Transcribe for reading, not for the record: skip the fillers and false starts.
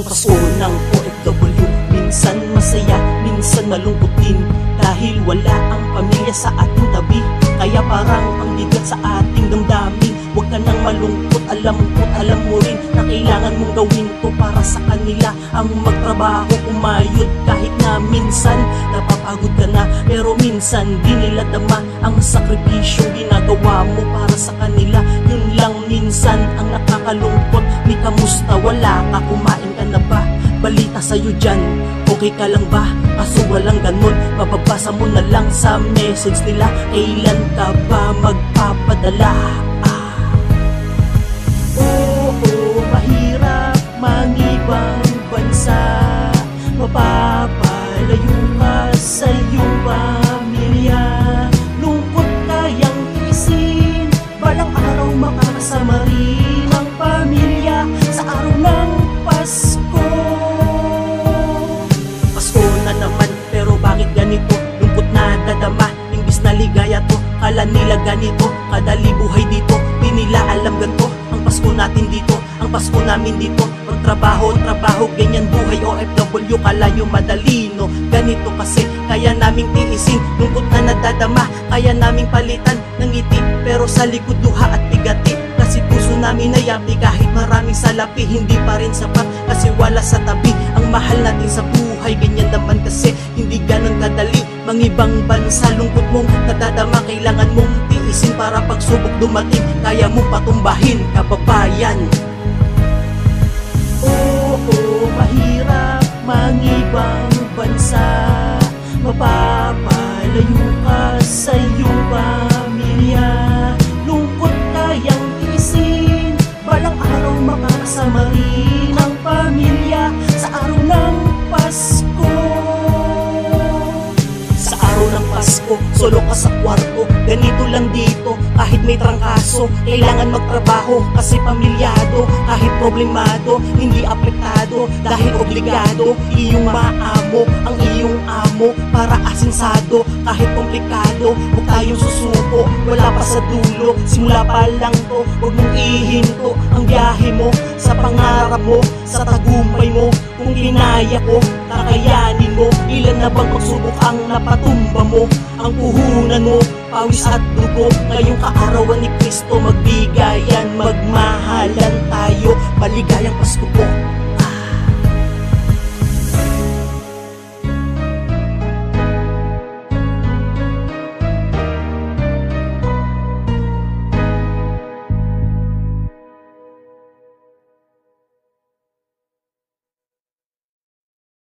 Pasko ng OFW, minsan masaya, minsan malungkot din, dahil wala ang pamilya sa ating tabi. Kaya parang ang bigat sa ating damdamin. Huwag ka nang malungkot, alam mo rin na kailangan mong gawin to para sa kanila. Ang magtrabaho, umayod, kahit na minsan napapagod ka na, pero minsan di nila dama ang sakripisyo ginagawa mo para sa kanila. Yun lang minsan ang nakakalungkot. May kamusta, wala ka, kumain ka na ba? Balita sa'yo dyan, okay ka lang ba? Kaso walang ganun, mababasa mo na lang sa message nila. Kailan ka ba magpapadala? Oo, mahirap mangibang bansa, mapapalayo ka sa iyong pamilya. Lungkot kayang tiisin, balang araw makakasama rin ang pamilya sa araw ng Pasko. Pasko na naman, pero bakit ganito? Lungkot na dadama, imbis na ligaya to. Kala nila ganito, kadali buhay dito. Di nila alam ganito, ang Pasko natin dito, ang Pasko namin dito. Magtrabaho, ganyan buhay OFW. Kala nyo madali, no? Ganito kasi, kaya naming tiisin. Lungkot na nadadama, kaya naming palitan ng ngiti, pero sa likod duha at bigati. Kasi puso namin na yapi, kahit maraming salapi, hindi pa rin sapat kasi wala sa tabi. Ang mahal natin sa buhay, ganyan naman kasi, hindi ganun kadali mangibang bansa. Lungkot mong nadadama, kailangan mong tiisin para pagsubok dumating, kaya mong patumbahin, kababayan. Oo, mahirap mangibang bansa, mapapalayo ka sa iyong pamilya. Lungkot kayang tiisin, balang araw makakasama rin ang pamilya sa araw ng Pasko. Sa araw ng Pasko, solo ka sa kwarto, ganito lang dito, kahit may trangkaso. Kailangan magtrabaho kasi pamilyado, kahit problemado, hindi apektado, dahil obligado. Iyong maamo ang iyong amo, para asinsado, kahit komplikado. Huwag tayong susuko, wala pa sa dulo, simula pa lang to. Huwag mong ihinto ang biyahe mo sa pangarap mo, sa tagumpay mo. Kung kinaya ko, kakayanin mo. Ilan na bang pagsubok ang napatumba mo? Ang puhunan mo, pawis at dugo. Ngayong kaarawan ni Kristo, magbigayan, magmahalan tayo. Maligayang Pasko po.